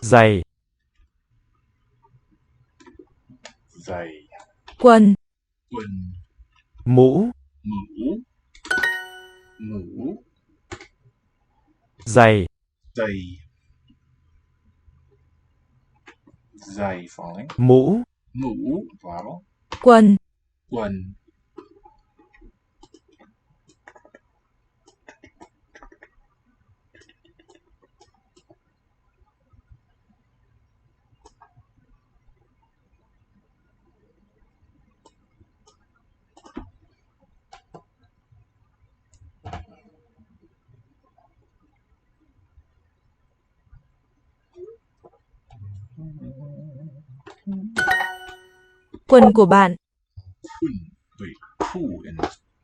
giày, giày, quần, quần, mũ, mũ, mũ, giày, giày, giày falling, mũ, mũ vào, quần, quần, quần của bạn, wait, poo in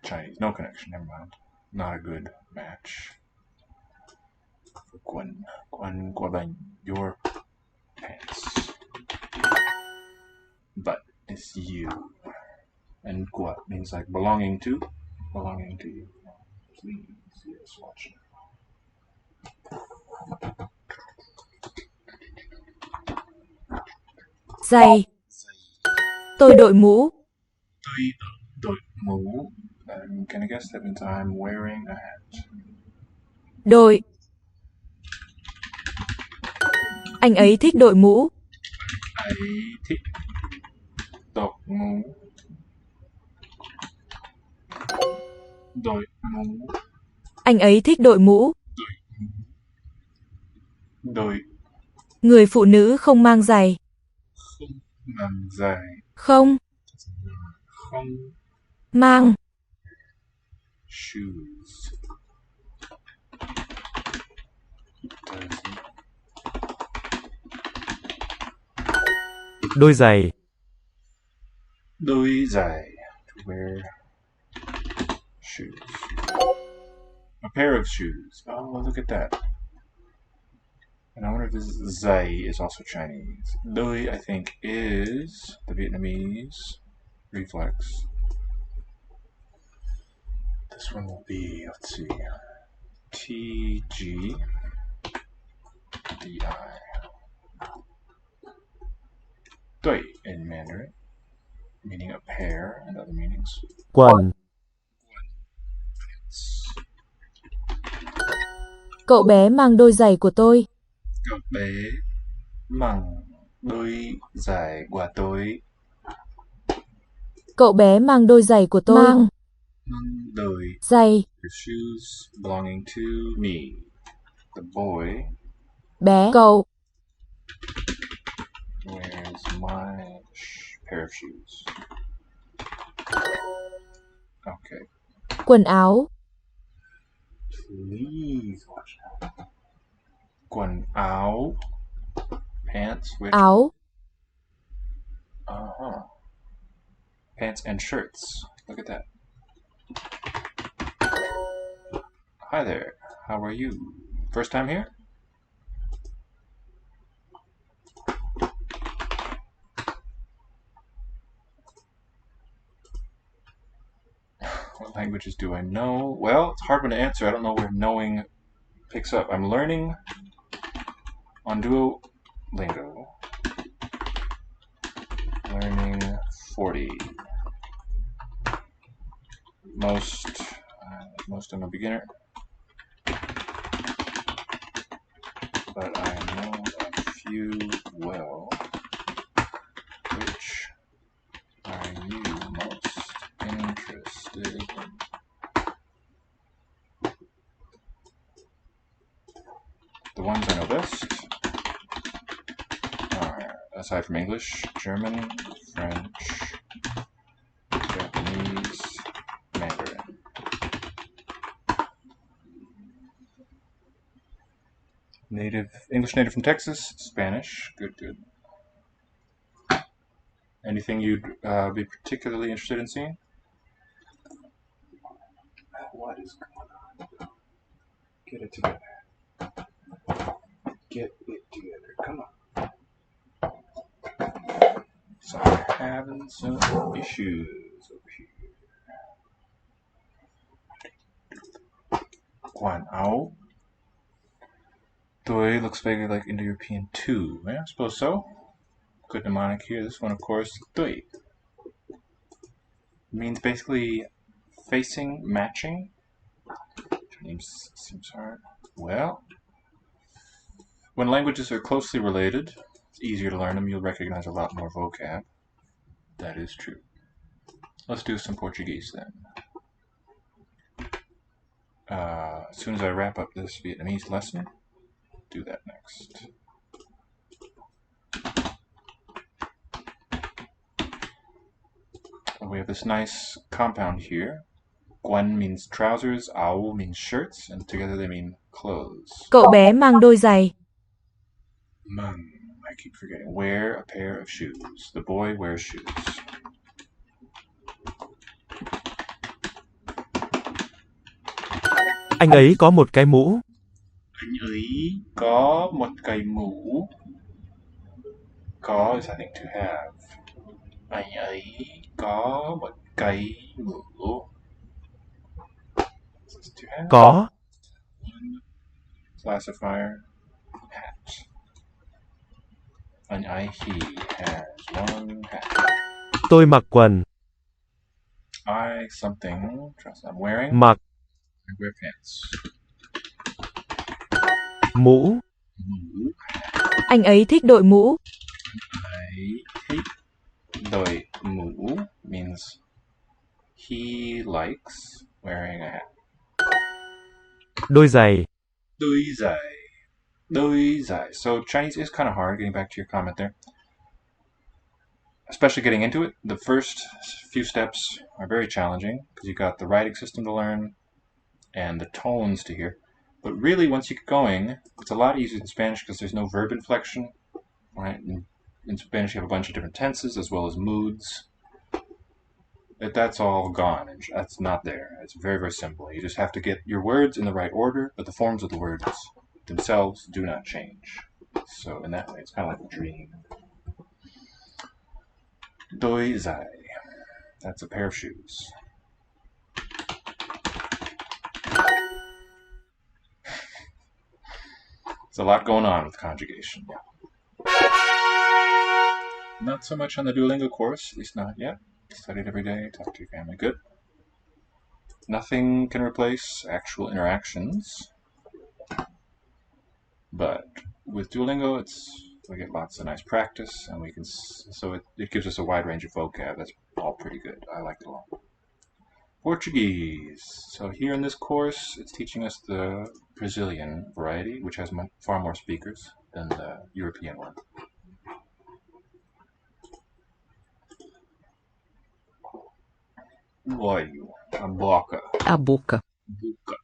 Chinese, no connection, never mind, not a good match. Quần, quần của bạn, your pants, but it's you, and what means like belonging to you. Please, yes, watch it. giày, tôi đội mũ, Tôi đội mũ. Can I guess that means I'm wearing a hat? đội. Anh ấy thích đội mũ. I thích đội mũ. Đội mũ. Anh ấy thích đội mũ. Đội Người phụ nữ không mang giày. không mang giày. Không Không mang shoes. đôi giày, Đôi giày. To wear shoes. A pair of shoes. Oh, look at that. And I wonder if this zai is also Chinese. Đôi, I think, is the Vietnamese reflex. This one will be, let's see, TGDI. Dui in Mandarin, meaning a pair, and other meanings. quần, Cậu bé mang đôi giày của tôi. Cậu bé mang đôi giày của tôi. Cậu bé mang đôi giày của tôi. Mang đôi giày. The shoes belonging to me. The boy Bé. Cậu. wears my pair of shoes. Okay. Quần áo. Please watch out. Quần áo. Pants. Which? Áo. Uh-huh. Pants and shirts. Look at that. Hi there. How are you? First time here? What languages do I know? Well, it's a hard one to answer. I don't know where knowing picks up. I'm learning on Duolingo. Learning 40. Most I'm a beginner. But I know a few well. Which are you most interested in? The ones I know best are, aside from English, German, French, Japanese, Mandarin. English native from Texas, Spanish, good. Anything you'd be particularly interested in seeing? What is going on? Get it together. Get it together. Come on. So I'm having some issues over here. Quần áo. Doi looks vaguely like Indo-European too. Yeah, I suppose so. Good mnemonic here. This one, of course, doi. Means basically facing, matching. Seems hard. Well, when languages are closely related, it's easier to learn them. You'll recognize a lot more vocab. That is true. Let's do some Portuguese then. As soon as I wrap up this Vietnamese lesson, do that next. We have this nice compound here. Guan means trousers, áo means shirts, and together they mean clothes. Cậu bé mang đôi giày. I keep forgetting. Wear a pair of shoes. The boy wears shoes. Anh ấy có một cái mũ. Anh ấy có một cái mũ. Có is I think to have. Anh ấy có một cái mũ. To have. Có. Classifier. Hat. Anh ấy he has one hat. Tôi mặc quần. I something dress I'm wearing. Mặc. I wear pants. Mũ. Mũ. Anh ấy thích đội mũ. I hate đội mũ means he likes wearing a hat. Đôi giày. Đôi giày. Đôi giày. So Chinese is kind of hard, getting back to your comment there. Especially getting into it, the first few steps are very challenging because you got the writing system to learn and the tones to hear. But really, once you get going, it's a lot easier than Spanish because there's no verb inflection. Right? In Spanish, you have a bunch of different tenses as well as moods. But that's all gone. And that's not there. It's very, very simple. You just have to get your words in the right order, but the forms of the words themselves do not change. So in that way, it's kind of like a dream. Đôi giày. That's a pair of shoes. There's a lot going on with conjugation. Yeah. Not so much on the Duolingo course, at least not yet. Study it every day, talk to your family. Good. Nothing can replace actual interactions. But with Duolingo, we get lots of nice practice, and it gives us a wide range of vocab. That's all pretty good. I like it a lot. Portuguese. So here in this course, it's teaching us the Brazilian variety, which has far more speakers than the European one. Olho, a boca. A boca. Boca.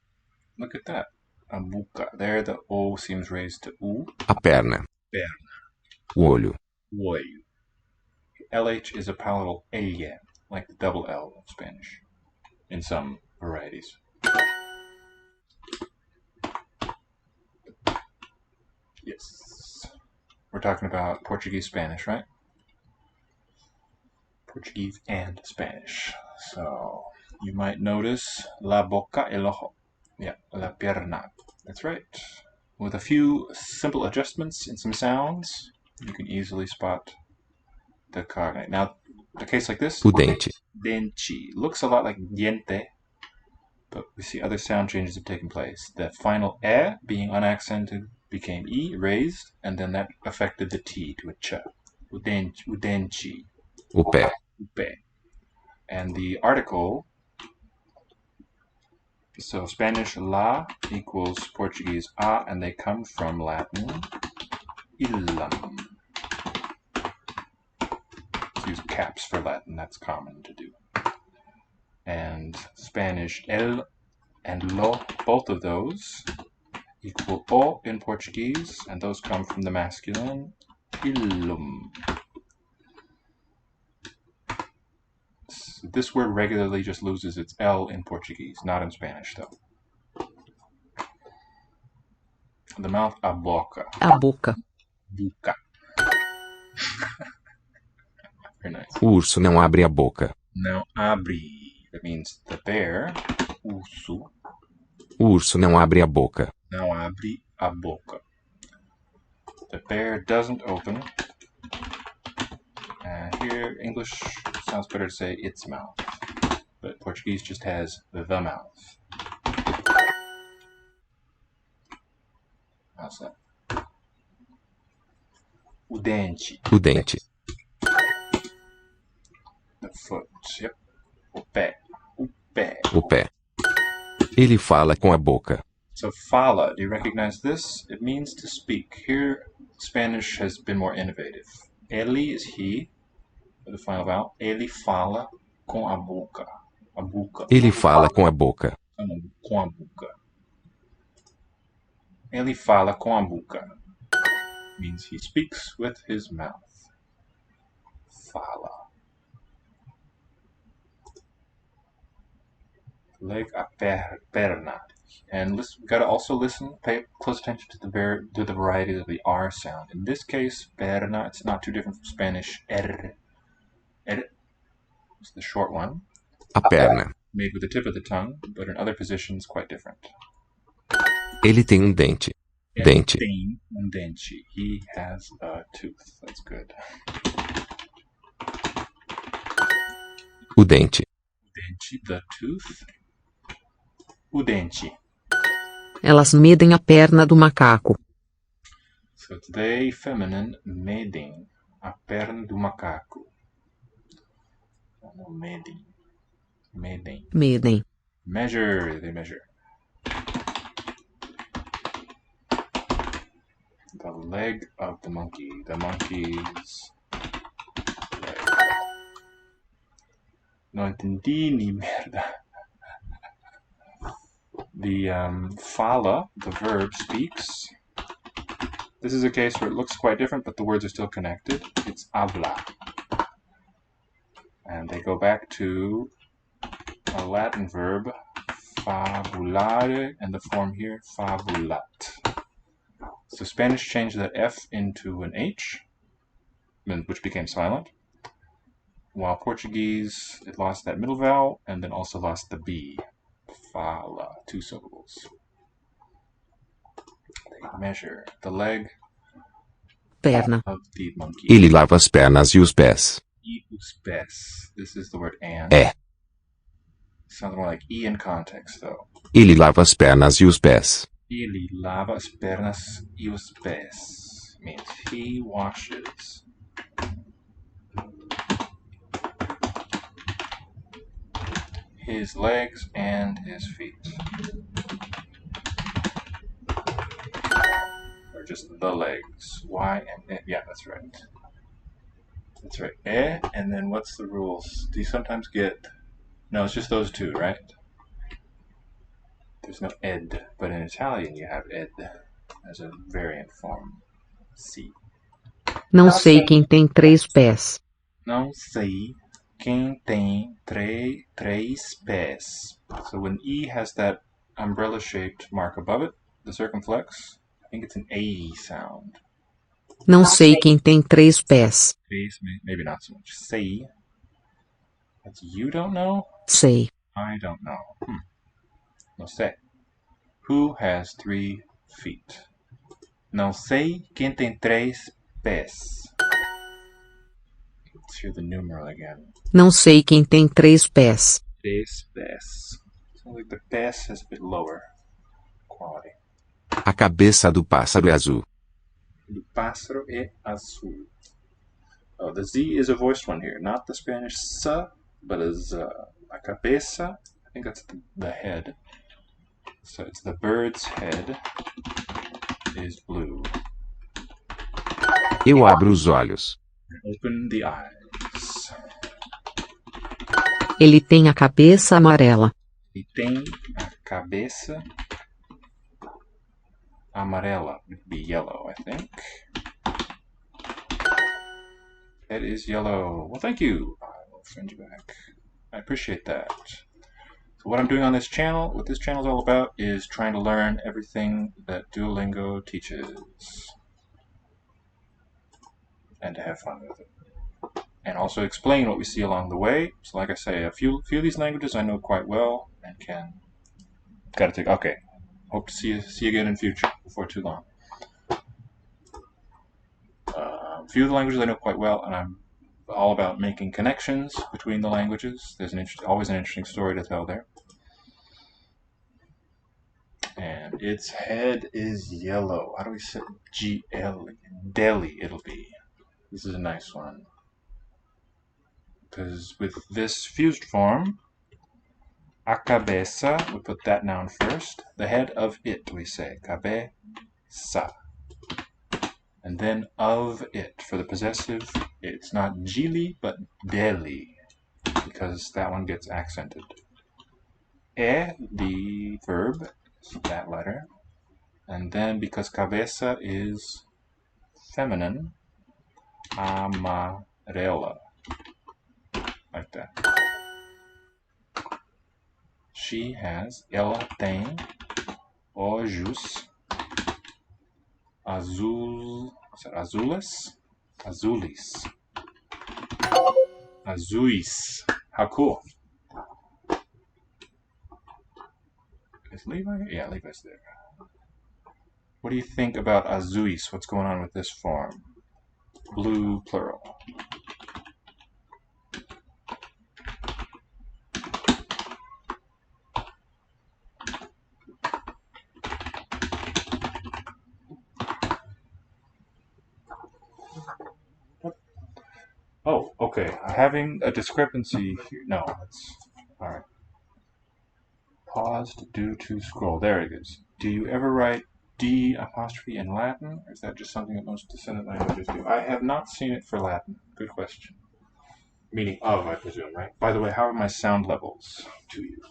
Look at that. A boca. There the O seems raised to U. A perna. Perna. O olho. Olho. LH is a palatal ella, like the double L of Spanish, in some varieties. Yes. We're talking about Portuguese, Spanish, right? Portuguese and Spanish. So you might notice la boca, el ojo. Yeah, la pierna. That's right. With a few simple adjustments and some sounds, you can easily spot the cognate. Now, a case like this, O dente. dente, looks a lot like diente, but we see other sound changes have taken place. The final e, being unaccented, became e, raised, and then that affected the t to a ch. O dente. O pé. O pé. And the article, so Spanish la equals Portuguese a, and they come from Latin illam. Let's use caps for Latin, that's common to do. And Spanish el and lo, both of those equal o in Portuguese, and those come from the masculine illum. This word regularly just loses its L in Portuguese, not in Spanish though. The mouth, a boca. A boca. Boca. Very nice. O urso não abre a boca. Now, abri. That means the bear, urso. O urso não abre a boca. Now, abre a boca. The bear doesn't open. And here, English sounds better to say its mouth. But Portuguese just has the mouth. How's that? O dente. O dente. The foot. Yep. O pé. O pé. O pé. Ele fala com a boca. So fala, do you recognize this? It means to speak. Here, Spanish has been more innovative. Ele is he, with the final vowel. Ele fala com a boca. A boca. Ele fala com a boca. Com a boca. Ele fala com a boca. Means he speaks with his mouth. Fala. Leg, a perna. And listen, gotta also listen, pay close attention to the variety of the R sound. In this case, perna, it's not too different from Spanish. Er. It's the short one. A perna. Made with the tip of the tongue, but in other positions quite different. Ele tem dente. Dente. Tem dente. He has a tooth. That's good. O dente. Dente, the tooth. O dente. Elas medem a perna do macaco. So it's they, feminine, medem. A perna do macaco. No, medem. Medem. Medem. Measure, they measure. The leg of the monkey. The monkey's leg. No entendí ni merda. The fala, the verb, speaks. This is a case where it looks quite different, but the words are still connected. It's habla. And they go back to a Latin verb, fabulare, and the form here, fabulat. So Spanish changed that F into an H, which became silent, while Portuguese, it lost that middle vowel, and then also lost the B. Fala, 2 syllables. They measure the leg Perna. of the monkey. Ele lava as pernas e os pés. E os pés. This is the word and. É. Sounds more like E in context, though. Ele lava as pernas e os pés. Ele lava as pernas e os pés. Means he washes his legs and his feet. Or just the legs. Y and yeah, that's right. That's right. And then what's the rules? Do you sometimes get... No, it's just those two, right? There's no ed, but in Italian you have ed as a variant form. Si. Não sei quem tem 3 pés. Não sei quem tem três pés. So when E has that umbrella-shaped mark above it, the circumflex, I think it's an A sound. Não sei quem tem 3 pés. Três, maybe not so much. Sei. That's you don't know? Sei. I don't know. Não sei. Who has 3 feet? Não sei quem tem 3 pés. Let's hear the numeral again. Não sei quem tem 3 pés. 3 pés. Sounds like the pés is a bit lower quality. A cabeça do pássaro é azul. Do pássaro é azul. Oh, the Z is a voiced one here, not the Spanish sa, but as a cabeça. I think that's the head. So it's the bird's head is blue. Eu abro os olhos. Open the eyes. Ele tem a cabeça amarela. E tem a cabeça amarela. Would be yellow, I think. It is yellow. Well, thank you. I will send you back. I appreciate that. So what I'm doing on this channel, what this channel is all about, is trying to learn everything that Duolingo teaches. And to have fun with it. And also explain what we see along the way. So like I say, a few of these languages I know quite well and can... Okay. Hope to see you again in future, before too long. few of the languages I know quite well, and I'm all about making connections between the languages. There's always an interesting story to tell there. And its head is yellow. How do we say G-L? Delhi, it'll be. This is a nice one. Because with this fused form, a cabeça, we put that noun first. The head of it, we say, cabeça. And then of it. For the possessive, it's not Gili, but Delhi. Because that one gets accented. The verb, that letter. And then because cabeça is feminine, amarela. Like that. Ela tem olhos azuis. How cool. Is Levi? Yeah, Levi's there. What do you think about azuis? What's going on with this form? Blue plural. Oh, okay. Having a discrepancy here. No, that's all right. Paused due to scroll. There it is. Do you ever write D apostrophe in Latin, or is that just something that most descendant languages do? I have not seen it for Latin. Good question. Meaning of, I presume, right? By the way, how are my sound levels to you?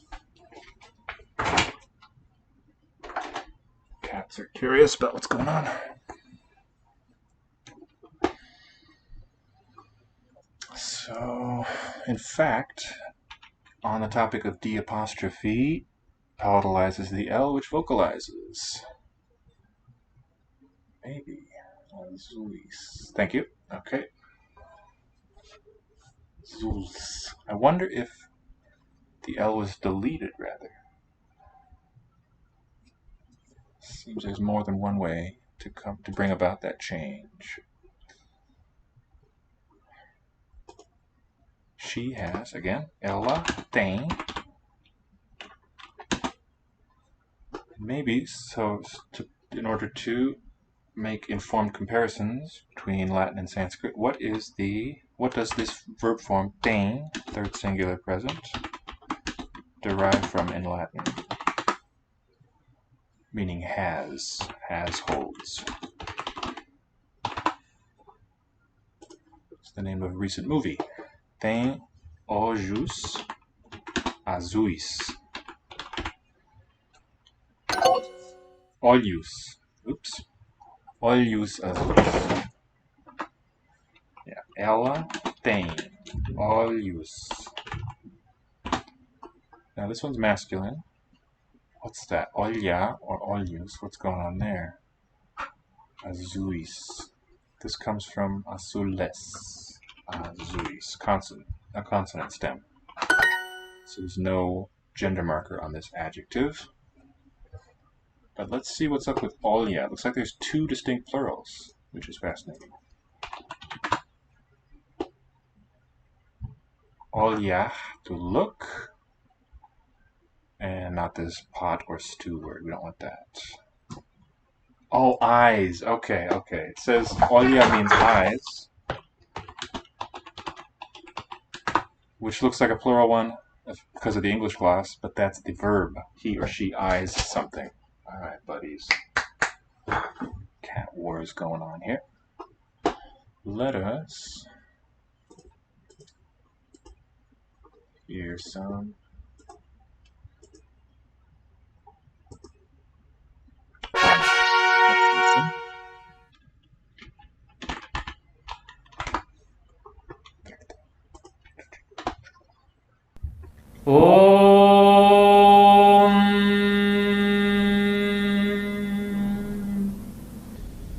Cats are curious about what's going on. So, in fact, on the topic of D apostrophe, palatalizes the L, which vocalizes. Maybe. Azuis. Thank you. Okay. Zuls. I wonder if the L was deleted, rather. Seems there's more than one way to bring about that change. She has, again, ela tem. Maybe, in order to make informed comparisons between Latin and Sanskrit, what does this verb form tem, third singular present, derive from in Latin? Meaning has holds. It's the name of a recent movie. Tem olhos azuis. Olhos. Oops. Olhos azuis. Yeah. Ela tem olhos. Now this one's masculine. What's that? Olhar or olhos? What's going on there? Azuis. This comes from azules. Azuis. A consonant stem. So there's no gender marker on this adjective. But let's see what's up with olha. It looks like there's two distinct plurals, which is fascinating. Olhar, to look. And not this pot or stew word. We don't want that. Oh, eyes. Okay. It says olha means eyes, which looks like a plural one because of the English gloss, but that's the verb. He or she eyes something. All right, buddies. Cat wars going on here. Let us hear some.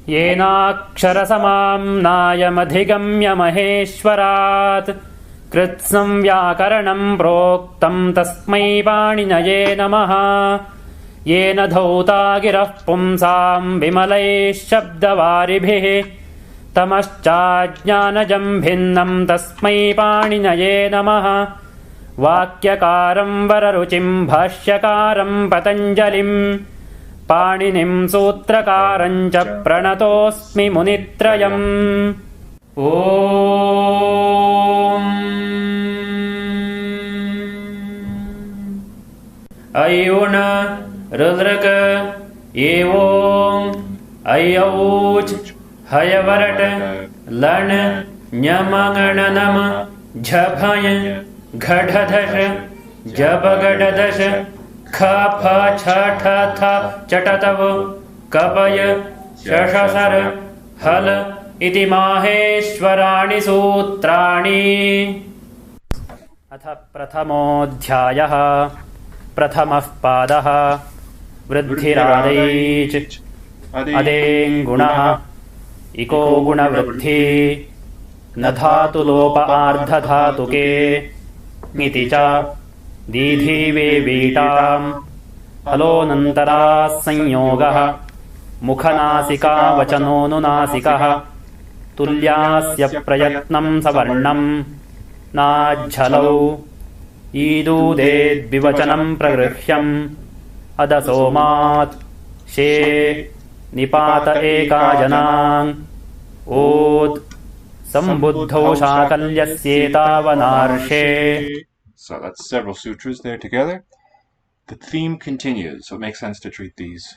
येनाक्षरसमाम्नायमधिगम्य महेश्वरात् कृत्स्नं व्याकरणं प्रोक्तं तस्मै पाणिनये नमः। येन धौता गिरः पुंसां विमलैः शब्दवारिभिः तमश्चाज्ञानजं भिन्नं तस्मै पाणिनये नमः वाक्यकारं वररुचिं भाष्यकारं पतञ्जलिं पाणिनिं सूत्रकारं च प्रणतोऽस्मि मुनित्रयम् ॐ ऐउण रुद्रक एवों ऐऔच हयवरट लन ञमगणनम झभय घढधश जबगडदश ख फ छ ठ थ चटतव कपय शशसर हल इति माहेश्वराणि सूत्राणि। अथ प्रथमोऽध्यायः प्रथमः पादः वृद्धिरादैच अदेङ्गुणः इको गुणवृद्धि न धातुलोप आर्धधातुके इति च दीधीवे वीटाम् हलोऽनन्तराः संयोगः मुखनासिका वचनोऽनुनासिकः तुल्यास्य प्रयत्नं सवर्णं नाज्झलौ ईदूदेद्विवचनं प्रगृह्यम् अदसोमात् शे निपात एका जनाङ् ओत् सम्बुद्धौ शाकल्यस्येतावनार्षे. So that's several sutras there together. The theme continues, so it makes sense to treat these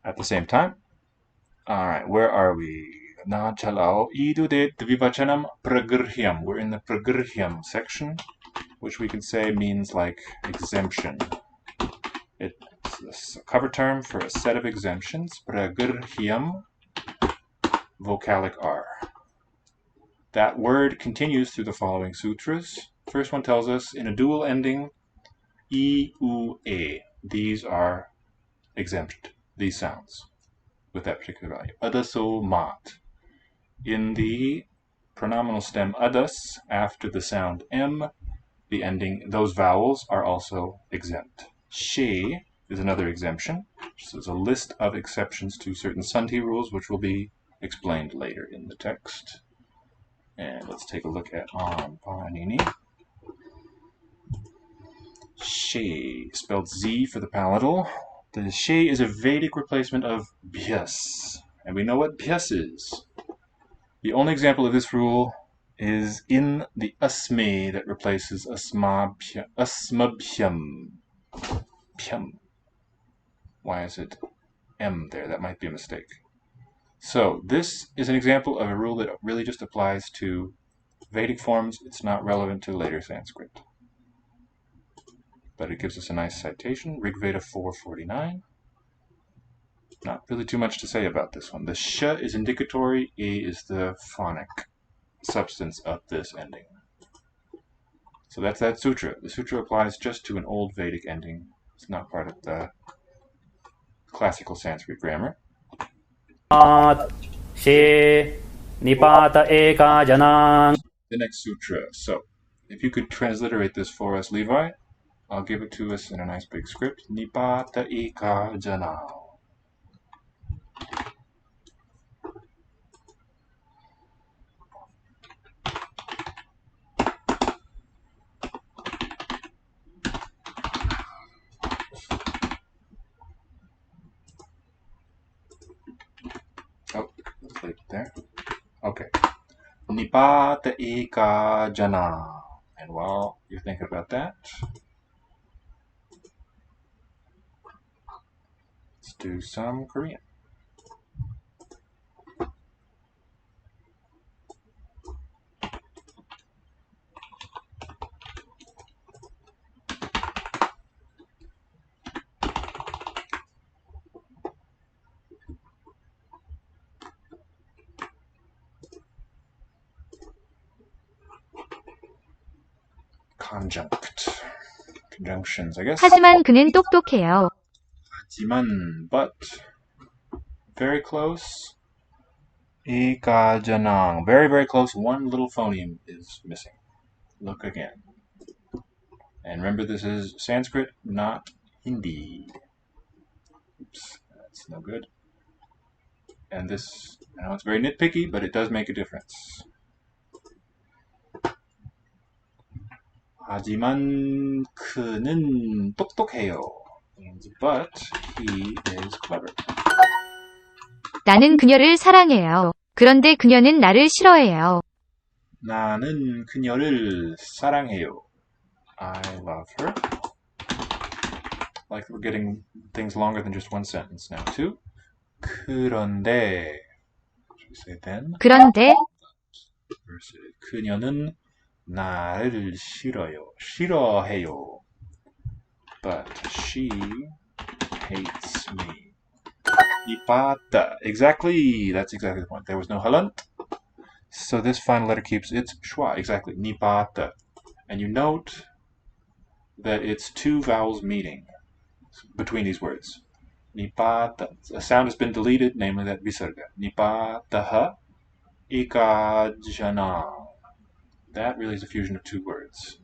at the same time. Alright, where are we? Na chalao idudet vivachanam pragrhyam. We're in the pragrhyam section, which we can say means like exemption. It's a cover term for a set of exemptions. Pragrhyam, vocalic R. That word continues through the following sutras. First one tells us in a dual ending, I, U, A. These are exempt, these sounds, with that particular value. Adaso mat. In the pronominal stem adas, after the sound M, the ending, those vowels are also exempt. She is another exemption. So there's a list of exceptions to certain sandhi rules, which will be explained later in the text. And let's take a look at Panini. She, spelled Z for the palatal. The she is a Vedic replacement of bhyas. And we know what bhyas is. The only example of this rule is in the asme that replaces asmabhyam. Pyam. Why is it M there? That might be a mistake. So this is an example of a rule that really just applies to Vedic forms. It's not relevant to later Sanskrit. But it gives us a nice citation, Rig Veda 449. Not really too much to say about this one. The sh is indicatory, a is the phonic substance of this ending. So that's that sutra. The sutra applies just to an old Vedic ending. It's not part of the classical Sanskrit grammar. She nipata eka janang. The next sutra. So, if you could transliterate this for us, Levi, I'll give it to us in a nice big script. Nipata eka janang. Oh, let's leave it there. Okay. Nipata eka jana. And while you're thinking about that, let's do some Korean. Conjunctions, I guess. 하지만 그는 똑똑해요. 하지만, but, very close. Ikajanang, very, very close. One little phoneme is missing. Look again. And remember, this is Sanskrit, not Hindi. Oops, that's no good. And this, I know it's very nitpicky, but it does make a difference. 하지만 그는 똑똑해요. Means, but he is clever. 나는 그녀를 사랑해요. 그런데 그녀는 나를 싫어해요. 나는 그녀를 사랑해요. I love her. Like we're getting things longer than just one sentence now, too. 그런데, should we say then? 그런데 Versus 그녀는 나를 싫어해요. But she hates me. 니빠따. Exactly. That's exactly the point. There was no halant. So this final letter keeps its schwa. Exactly. 니빠따. And you note that it's two vowels meeting between these words. 니빠따. A sound has been deleted, namely that visarga. 니빠따하 ikajana. That really is a fusion of two words.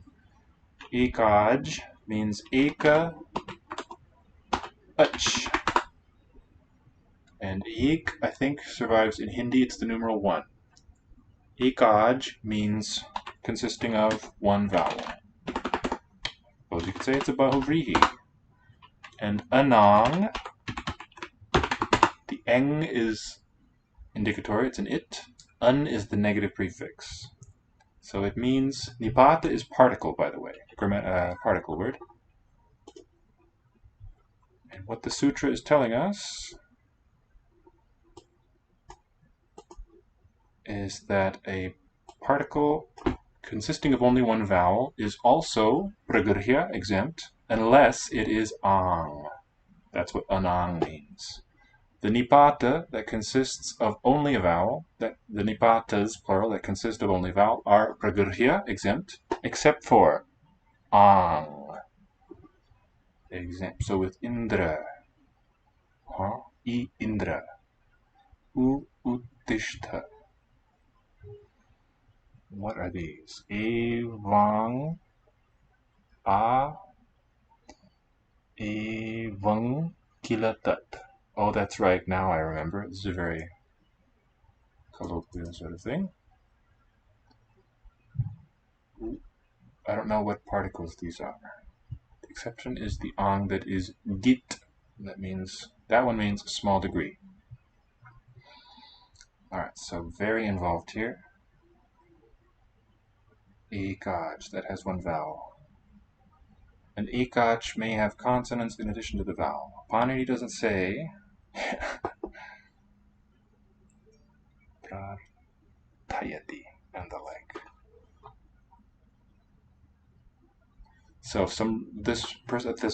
Ikaj means eka ach. And ik, I think, survives in Hindi. It's the numeral 1. Ikaj means consisting of one vowel. Suppose you could say it's a bahuvrihi. And anang, the eng is indicatory, it's an it. Un is the negative prefix. So it means, nipata is particle, by the way, particle word. And what the sutra is telling us is that a particle consisting of only one vowel is also pragrhya, exempt, unless it is ang. That's what anang means. The nipata that consists of only a vowel, the nipatas, plural, that consist of only a vowel, are pragrhya, exempt, except for ang. Exempt. So with indra, I indra, u uttishta. What are these? Evang, a, evang, kilatat. Oh, that's right. Now I remember. This is a very colloquial sort of thing. I don't know what particles these are. The exception is the ang that is git. That one means a small degree. Alright, so very involved here. Ekaj, that has one vowel. An ekaj may have consonants in addition to the vowel. Panini doesn't say. Prarthayati and the like. So so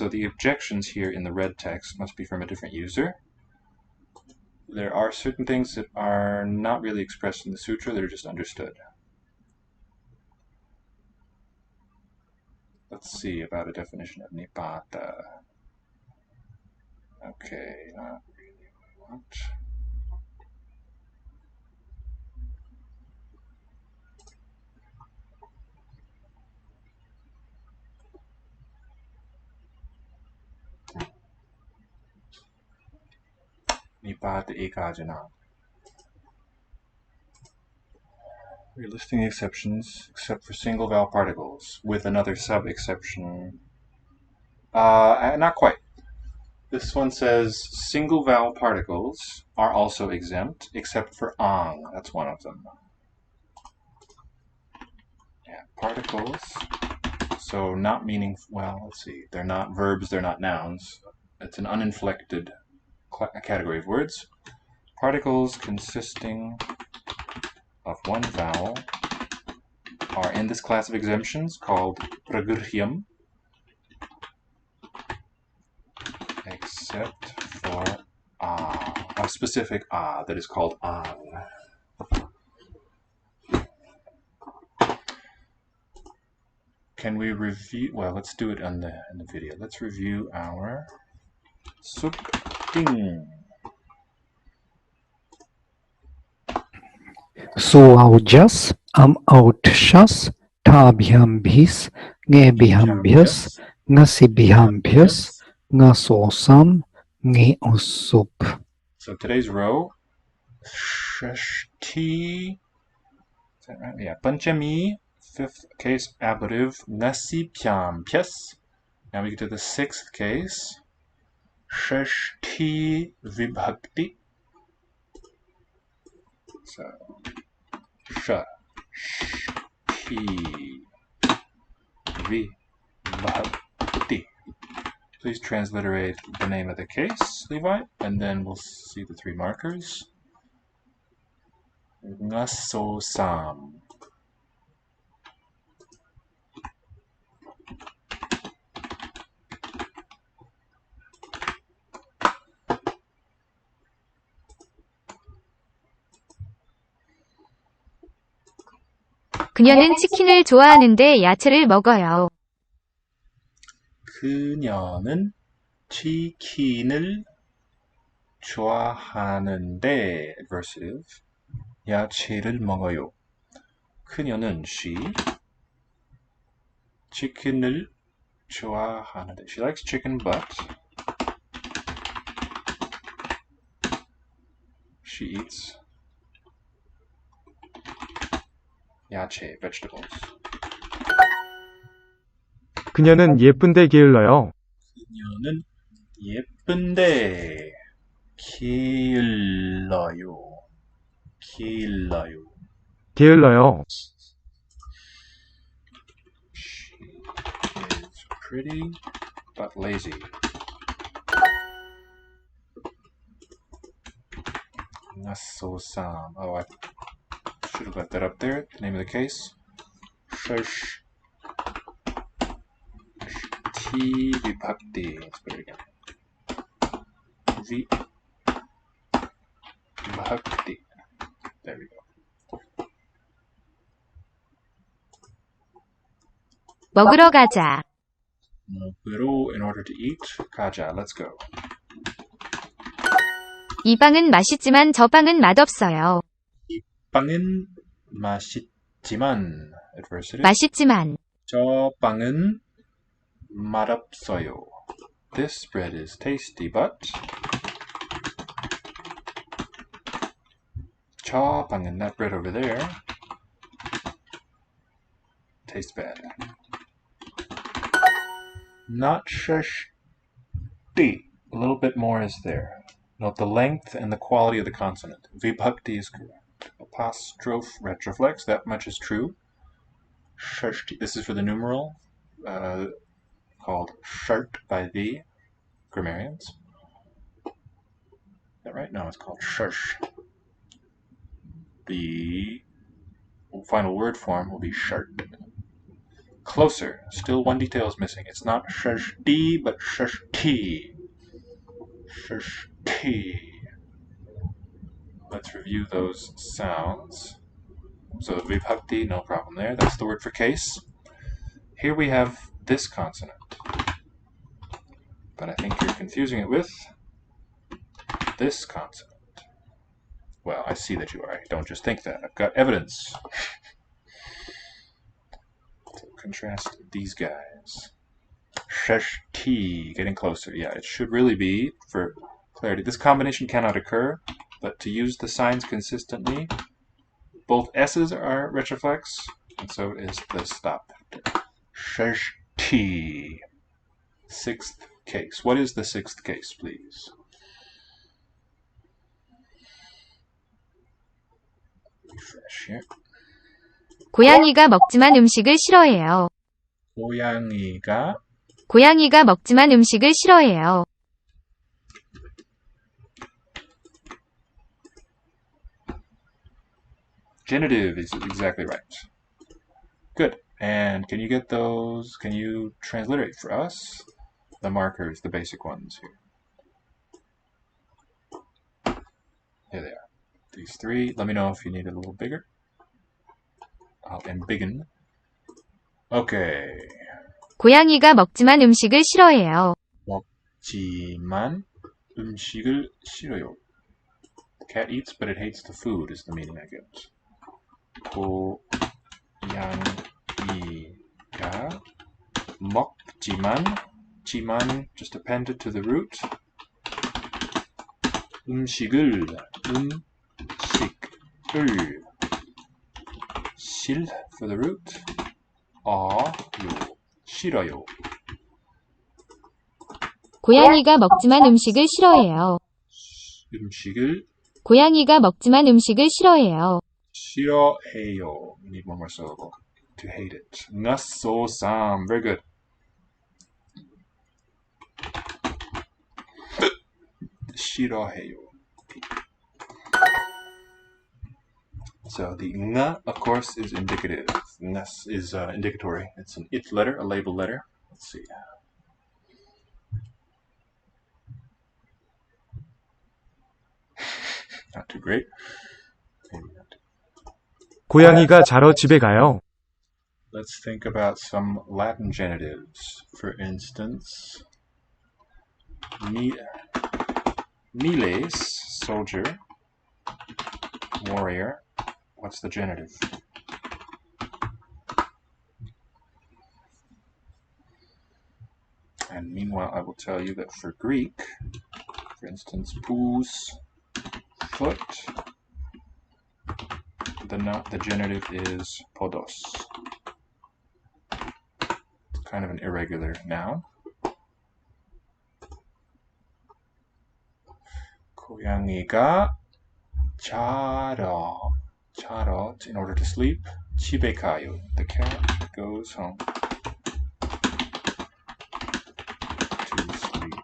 the objections here in the red text must be from a different user. There are certain things that are not really expressed in the sutra that are just understood. Let's see about a definition of nipata. Okay, not really what I want. Nipata ekajana. We're listing the exceptions, except for single vowel particles, with another sub-exception. Not quite. This one says single vowel particles are also exempt, except for ang. That's one of them. Yeah, particles. So not meaning, well, let's see. They're not verbs, they're not nouns. It's an uninflected category of words. Particles consisting of one vowel are in this class of exemptions called pragrhyam, except for a specific that is called ang. Can we review? Well, let's do it in the video. Let's review our sukting. Suaujas, autshas, tabhyambhis, ngebhyambhyas, ngasibhyambhyas, ngasosam, ngeosup. So today's row 셔ஷ்티. Is that right? Yeah. 번째미, fifth case ablative. nasi pyamphas. Now we get to the sixth case. 셔ஷ்티 vibhakti. So, 셔ஷ்티 vibhakti. Please transliterate the name of the case, Levi, and then we'll see the three markers. Ngasosam. 그녀는 치킨을 좋아하는데 야채를 먹어요. 그녀는 치킨을 좋아하는데 adversative 야채를 먹어요. 그녀는 she 치킨을 좋아하는데 she likes chicken but she eats 야채 vegetables. 그녀는 예쁜데 게을러요. 그녀는 예쁜데 게을러요. 게을러요. She is pretty but lazy. Nasosam. Oh, I should have left that up there. The name of the case. T vibhakti. Let's put it again. Vibhakti. There we go. 먹으러 가자. 먹으러 in order to eat. 가자. Let's go. 이 빵은 맛있지만 저 빵은 맛없어요. 이 빵은 맛있지만 adversative. 맛있지만 저 빵은 맛없어요. This bread is tasty, but 저 빵은 that bread over there tastes bad. Not shashti. A little bit more is there. Note the length and the quality of the consonant. Vibhakti is correct. Apostrophe retroflex, that much is true. Shashti. This is for the numeral called shart by the grammarians. Is that right? No, it's called shush. The final word form will be shart. Closer. Still one detail is missing. It's not shashti, but shashti. Shashti. Let's review those sounds. So vibhakti, no problem there. That's the word for case. Here we have this consonant. But I think you're confusing it with this consonant. Well, I see that you are. Don't just think that. I've got evidence. So contrast these guys. Shashti, getting closer. Yeah, it should really be, for clarity. This combination cannot occur, but to use the signs consistently, both S's are retroflex, and so is the stop. Shashti. Sixth case. What is the sixth case, please? Refresh here. 고양이가 먹지만 음식을 싫어해요. 고양이가 먹지만 음식을 싫어해요. Genitive is exactly right. Good. And can you get those? Can you transliterate for us the markers, the basic ones here? Here they are. These three. Let me know if you need it a little bigger. I'll embiggen. Okay. 고양이가 먹지만 음식을 싫어해요. 먹지만 음식을 싫어요. The cat eats, but it hates the food is the meaning I get. 고양이가 먹지만, 지만 just appended to the root. 음식을 을 실 for the root 요 싫어요. 고양이가 먹지만 음식을 싫어해요. 음식을 고양이가 먹지만 음식을 싫어해요. 싫어해요. We need one more syllable to hate it. 나소삼. Very good. 싫어해요. So the nga, of course, is indicative. Ngas is indicatory. It's an it letter, a label letter. Let's see. Not too great. Maybe not too. 고양이가 자러 집에 가요. Let's think about some Latin genitives. For instance, miles, soldier, warrior. What's the genitive? And meanwhile, I will tell you that for Greek, for instance, pous, foot, the genitive is podos. It's kind of an irregular noun. 고양이가 자러, in order to sleep. 집에 가요. The cat goes home to sleep.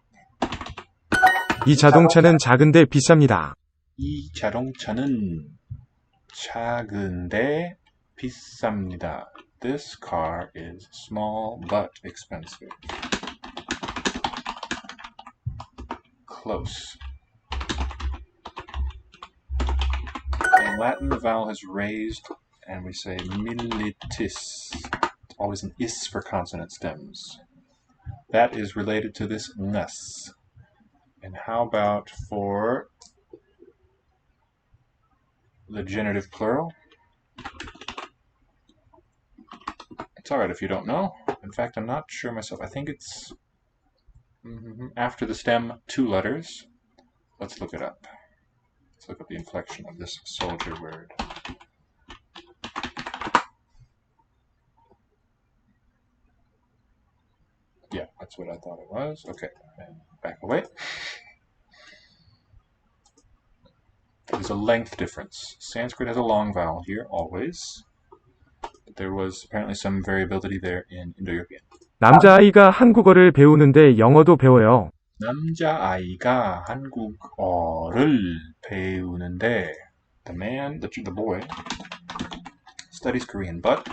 이 자동차는 작은데 비쌉니다. 이 자동차는 작은데 비쌉니다. This car is small but expensive. Close. In Latin, the vowel is raised, and we say militis. It's always an is for consonant stems. That is related to this ngus. And how about for the genitive plural? It's alright if you don't know. In fact, I'm not sure myself. I think it's after the stem, 2 letters. Let's look it up. Let's look up the inflection of this soldier word. Yeah, that's what I thought it was. Okay, and back away. There's a length difference. Sanskrit has a long vowel here, always. But there was apparently some variability there in Indo-European. 남자아이가 한국어를 배우는데 영어도 배워요. 남자아이가 한국어를 배우는데 the boy studies Korean, but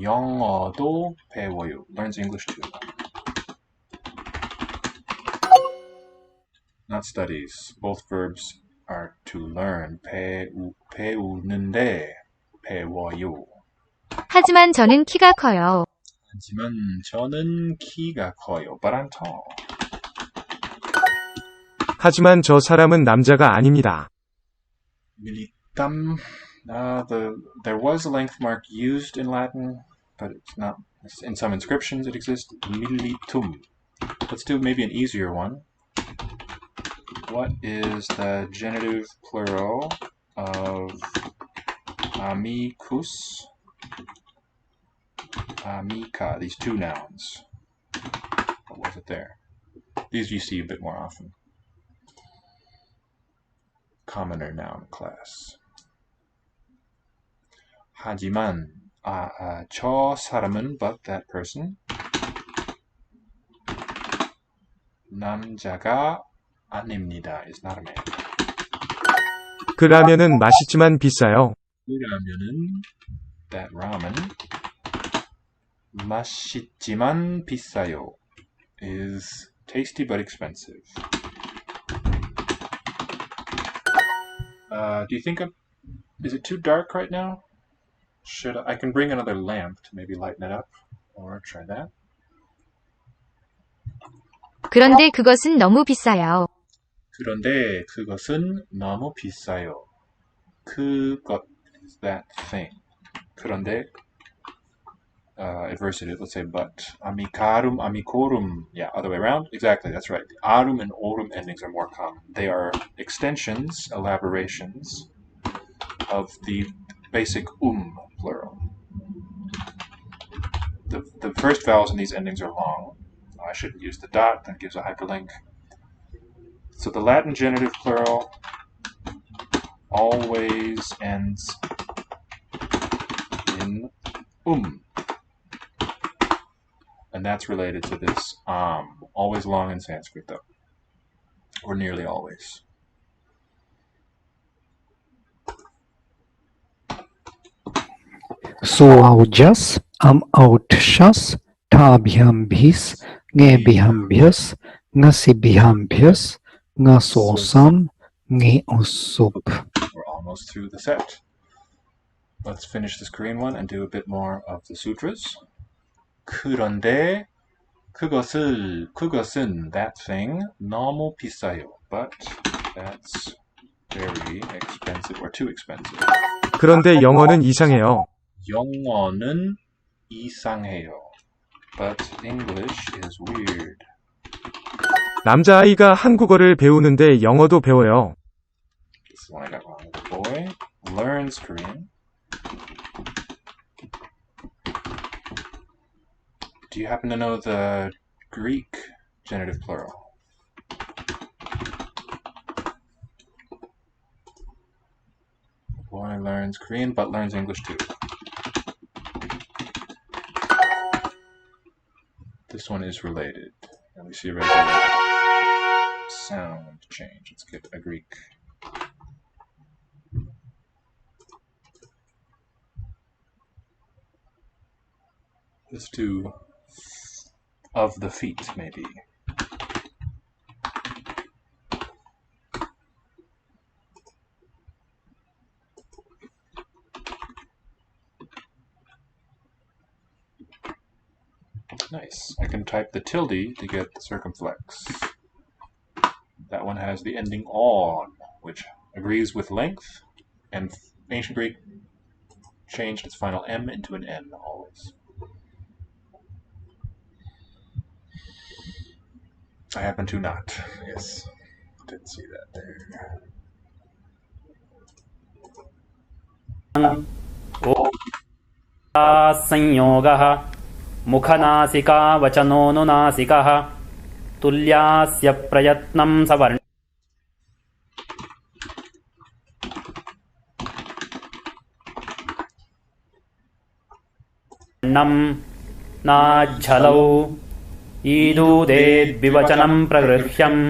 영어도 배워요. Learns English too. Not studies. Both verbs are to learn. 배우는데 배워요. 하지만 저는 키가 커요. 하지만 저는 키가 커요. But I'm tall. 하지만 저 사람은 남자가 아닙니다. Militam. There was a length mark used in Latin, but it's not. In some inscriptions it exists. Militum. Let's do maybe an easier one. What is the genitive plural of amicus? Amica, these 2 nouns. What was it there? These you see a bit more often. Commoner noun class. 하지만, 저 사람은, but that person. 남자가 아닙니다 is not a man. 그 라면은 맛있지만 비싸요. 그 라면은 that ramen 맛있지만 비싸요 is tasty but expensive. Do you think is it too dark right now? I can bring another lamp to maybe lighten it up, or try that. 그런데 그것은 너무 비싸요. 그런데 그것은 너무 비싸요. 그것 is that thing. 그런데 adversative. Let's say but. Amicarum, amicorum. Yeah, other way around. Exactly, that's right. The arum and orum endings are more common. They are extensions, elaborations of the basic plural. The first vowels in these endings are long. I shouldn't use the dot, that gives a hyperlink. So the Latin genitive plural always ends in and that's related to this always long in Sanskrit though, or nearly always. Suaujas, autshas, tabhyambhis, ngebhyambhyas, ngasibhyambhyas, ngasosam, ngeosup. We're almost through the set. Let's finish this Korean one and do a bit more of the sutras. 그런데 그것은 that thing 너무 비싸요. But that's very expensive or too expensive. 그런데 영어는 이상해요. 영어는 이상해요. But English is weird. 남자아이가 한국어를 배우는데 영어도 배워요. This is one I got wrong. The boy learns Korean. Do you happen to know the Greek genitive plural? The boy learns Korean but learns English too. This one is related. And we see a regular sound change. Let's get a Greek. Let's do of the feet, maybe. Nice. I can type the tilde to get the circumflex. That one has the ending on, which agrees with length, and ancient Greek changed its final M into an N always. I happen to not. Yes. Didn't see that there. संयोगः मुखनासिका वचनोनुनासिकः तुल्यास्य प्रयत्नं सवर्णम् नाज्झलौ ईदूदेद्विवचनं प्रगृह्यम्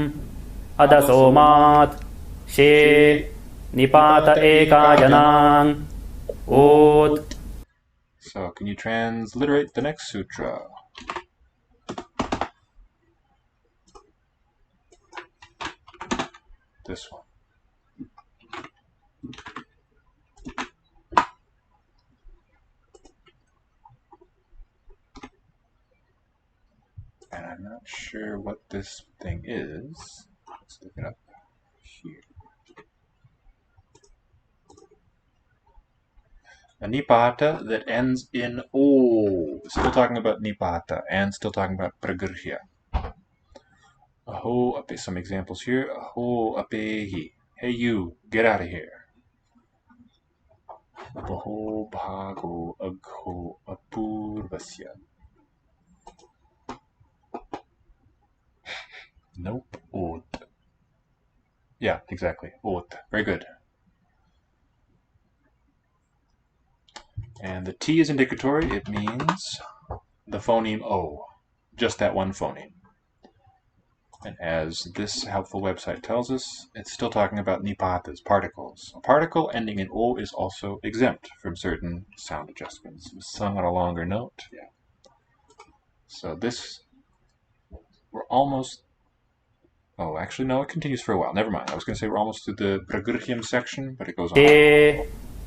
अदसोमात् शे निपात एका जनान् ओत्. So, can you transliterate the next sutra? This one. And I'm not sure what this thing is. Let's look it up here. A nipata that ends in O. Still talking about nipata and still talking about pragrhya. Aho ape, some examples here. Aho apehi. Hey you, get out of here. Abaho bhago agho apurvasya. Nope. Ot. Yeah, exactly. Ot. Very good. And the T is indicatory. It means the phoneme O. Just that one phoneme. And as this helpful website tells us, it's still talking about nipatas, particles. A particle ending in O is also exempt from certain sound adjustments. It was sung on a longer note. Yeah. So this, we're almost... Oh, actually, no, it continues for a while. Never mind. I was going to say we're almost to the pragrhyam section, but it goes on.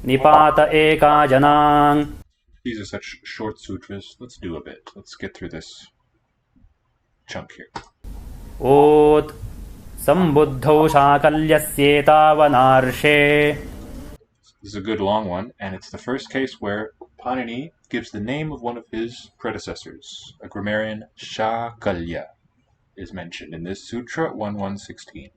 Nipata eka janang. These are such short sutras. Let's do a bit. Let's get through this chunk here. Ot sambuddhau shakalyasyeetavanarше. This is a good long one, and it's the first case where Panini gives the name of one of his predecessors. A grammarian, Shakalya, is mentioned in this sutra 1116.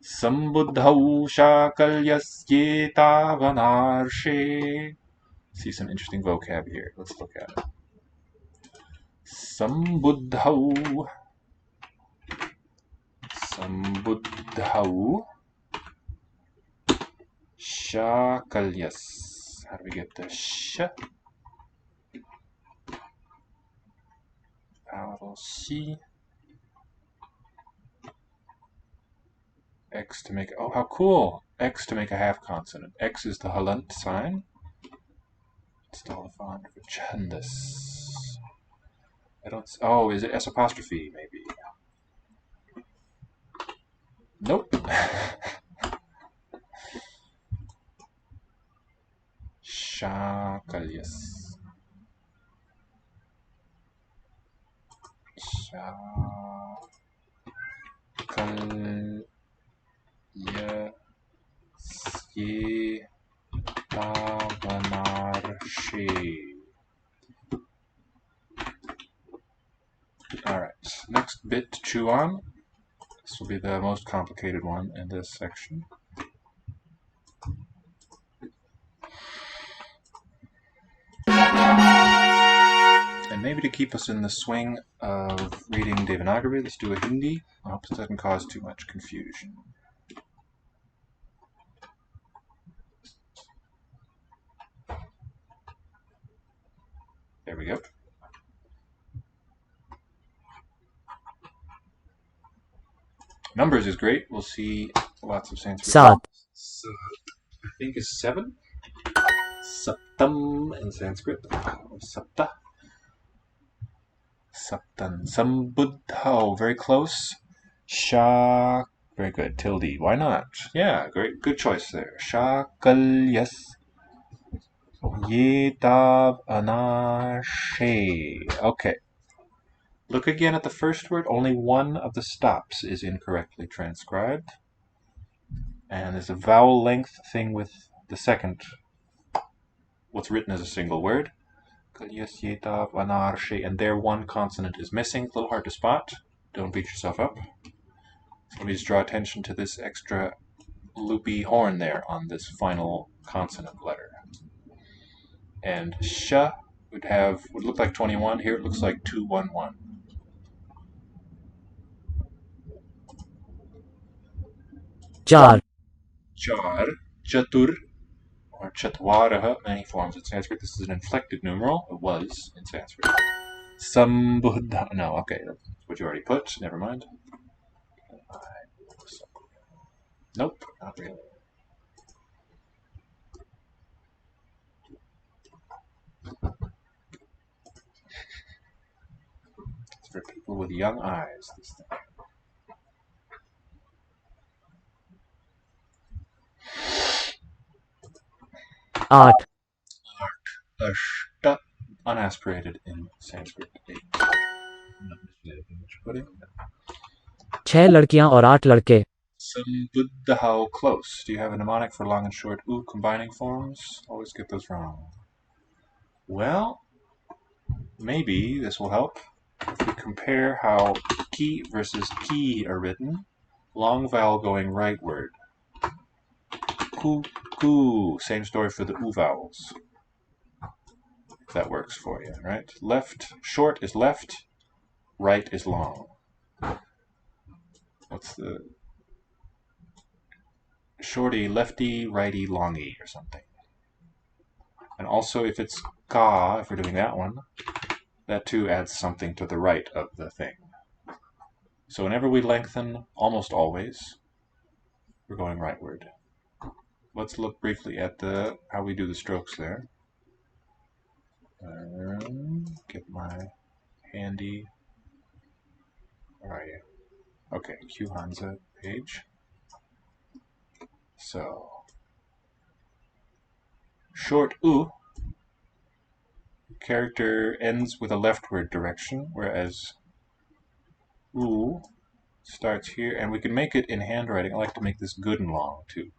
Sambuddhau Shakalyasyetāvanarshe. See some interesting vocab here. Let's look at it. Sambuddhau Shakalyas. How do we get the sh? Vowel C. X to make, oh how cool! X to make a half consonant. X is the halant sign. It's the font for chandas. I don't, oh, is it S apostrophe maybe? Nope. Shakalyas. Alright, next bit to chew on. This will be the most complicated one in this section. And maybe to keep us in the swing of reading Devanagari, let's do a Hindi. I hope it doesn't cause too much confusion. There we go. Numbers is great. We'll see lots of Sanskrit. सात I think is 7. Saptam in Sanskrit. Sapta. Saptan. Sambuddha. Very close. Sha. Very good. Tilde. Why not? Yeah, great. Good choice there. Shakalyas. Yetav anashe. Okay. Look again at the first word. Only one of the stops is incorrectly transcribed. And there's a vowel length thing with the second, what's written as a single word. And there one consonant is missing. It's a little hard to spot. Don't beat yourself up. So let me just draw attention to this extra loopy horn there on this final consonant letter. And sh would look like 21. Here it looks like 211. चार Char, chatur, or chatwaraha, many forms in Sanskrit. This is an inflected numeral. It was in Sanskrit. Sambuddha. No, okay, that's what you already put. Never mind. Nope, not really. It's for people with young eyes, this thing. आठ Ashta, unaspirated in Sanskrit. 8. छह लड़कियां और आठ लड़के Sambuddha, close. Do you have a mnemonic for long and short oo combining forms? Always get those wrong. Well, maybe this will help. If we compare how ki versus ki are written, long vowel going rightward. Ku, ku. Same story for the oo vowels. If that works for you, right? Left, short is left, right is long. What's the shorty, lefty, righty, longy, or something. And also if it's ka, if we're doing that one, that too adds something to the right of the thing. So whenever we lengthen, almost always, we're going rightward. Let's look briefly at how we do the strokes there. Get my handy, where are you? Okay, Q Hansa page. So, short U, character ends with a leftward direction, whereas U starts here, and we can make it in handwriting. I like to make this good and long too.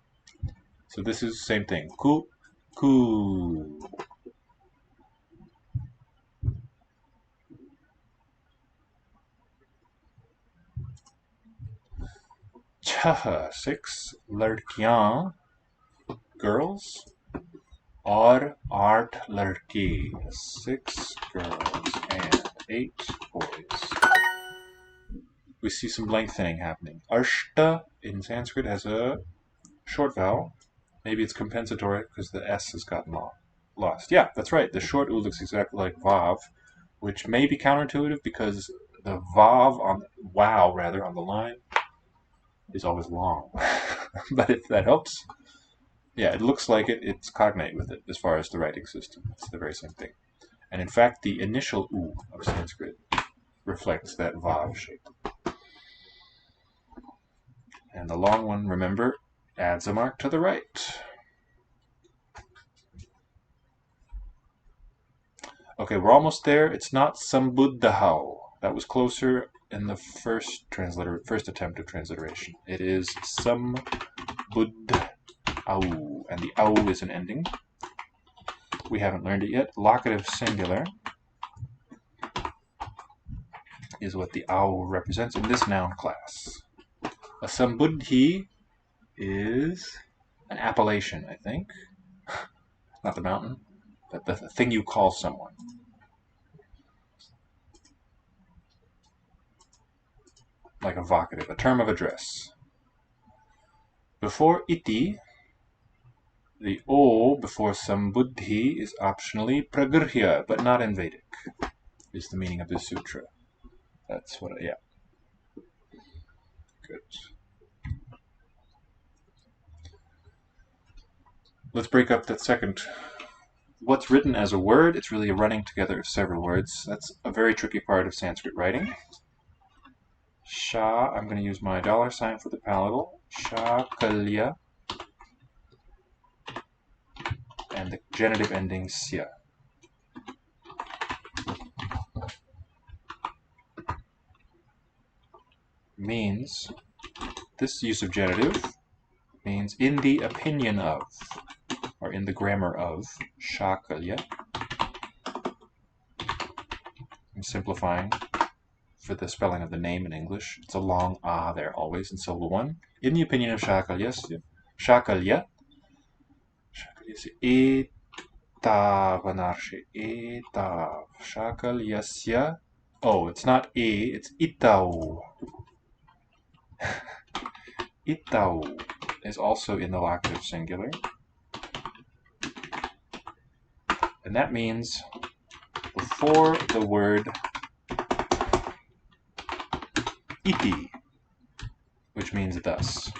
So this is the same thing. Ku, ku. 6 लड़कियां, girls, और 8 लड़के, 6 girls and 8 boys. We see some lengthening happening. Arshta in Sanskrit has a short vowel. Maybe it's compensatory because the S has gotten lost. Yeah, that's right. The short U looks exactly like Vav, which may be counterintuitive because the Vav on on the line is always long. But if that helps, yeah, it looks like it's cognate with it as far as the writing system. It's the very same thing. And in fact, the initial U of Sanskrit reflects that Vav shape. And the long one, remember, adds a mark to the right. Okay, we're almost there. It's not Sambuddhao. That was closer in the first attempt of transliteration. It is Sambuddhao, and the au is an ending. We haven't learned it yet. Locative singular is what the au represents in this noun class. A sambuddhi is an appellation, I think. Not the mountain, but the thing you call someone. Like a vocative, a term of address. Before iti, the o before sambuddhi is optionally pragrhya, but not in Vedic, is the meaning of this sutra. That's what, yeah. Good. Let's break up that second. What's written as a word, it's really a running together of several words. That's a very tricky part of Sanskrit writing. Sha, I'm going to use my $sign for the palatal. Shakalya. And the genitive ending sya. Means, this use of genitive means in the opinion of, or in the grammar of, shakalya. I'm simplifying for the spelling of the name in English. It's a long ah there always in syllable 1. In the opinion of shakalya, etav anarshe, etav, shakalyasya. Oh, it's not e, it's itau. Itau is also in the locative singular. And that means before the word iti, which means thus.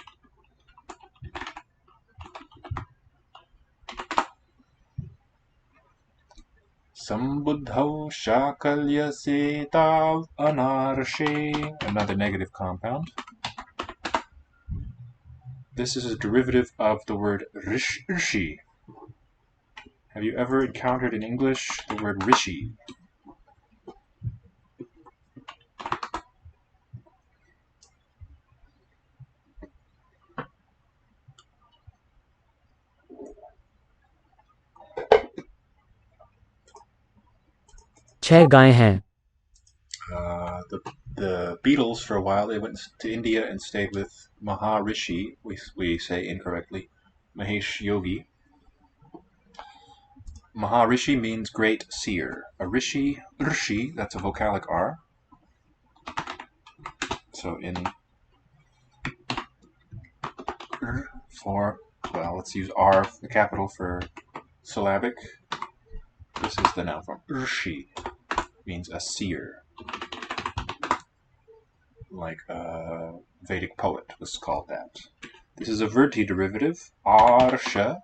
Sambuddhau shakalya setav anarshe, another negative compound. This is a derivative of the word rishi. Have you ever encountered in English the word rishi? छह गायें हैं The Beatles, for a while, they went to India and stayed with Maharishi, we say incorrectly, Mahesh Yogi. Maharishi means great seer. A rishi, that's a vocalic R. So in well, let's use R, the capital, for syllabic. This is the noun form. Rishi means a seer. Like a Vedic poet was called that. This is a Virti derivative. Arsha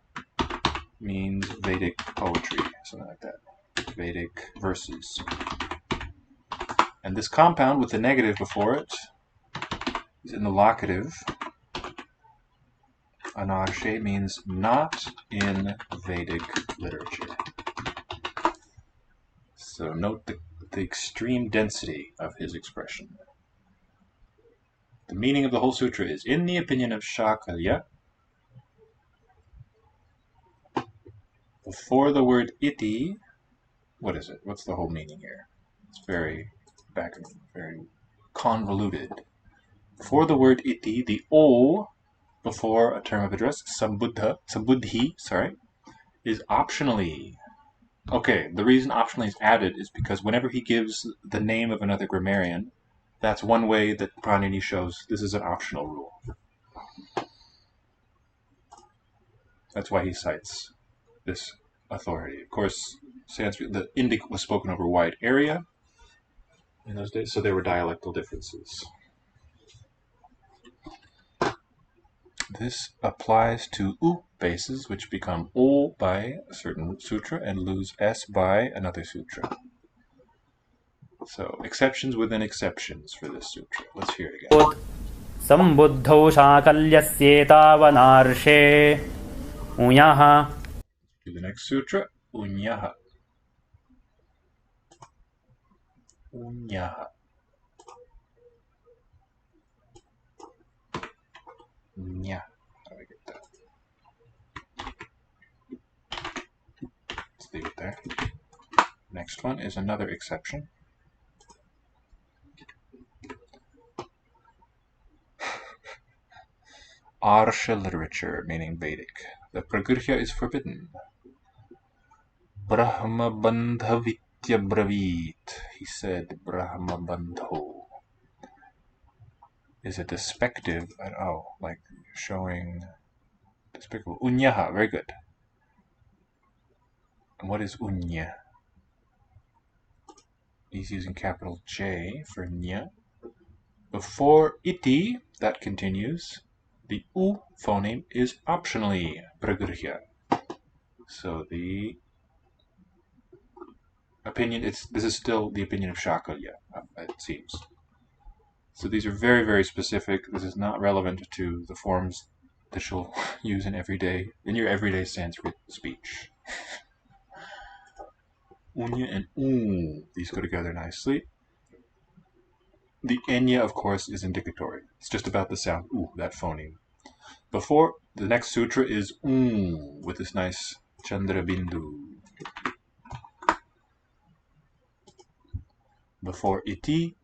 means Vedic poetry, something like that. Vedic verses. And this compound with the negative before it is in the locative. Anarshe means not in Vedic literature. So note the extreme density of his expression. The meaning of the whole sutra is, in the opinion of Shakalya, before the word iti, what is it? What's the whole meaning here? It's very very convoluted. For the word iti, the o before a term of address, sambuddhi, is optionally. Okay, the reason optionally is added is because whenever he gives the name of another grammarian, that's one way that Pranini shows this is an optional rule. That's why he cites this authority. Of course, Sanskrit, the Indic was spoken over a wide area in those days, so there were dialectal differences. This applies to U bases, which become O by a certain sutra and lose S by another sutra. So, exceptions within exceptions for this sutra. Let's hear it again. सम्बुद्धौ शाकल्यस्येतावनार्षे उञः To the next sutra, Unyaha. Unyaha. Nya. How do I get that? Let's leave it there. Next one is another exception. Arsha literature, meaning Vedic. The Pragrihya is forbidden. Brahma bandha vitya bravit. He said Brahma bandho. Is it despective? Like showing despicable. Unyaha, very good. And what is unya? He's using capital J for nya. Before iti, that continues, the u phoneme is optionally pragrihya. So the opinion, this is still the opinion of Shakalya, it seems. So these are very, very specific. This is not relevant to the forms that you'll use in your everyday Sanskrit speech. Unya and these go together nicely. The enya, of course, is indicatory. It's just about the sound that phoneme. Before, the next sutra is with this nice Chandra Bindu. Before iti,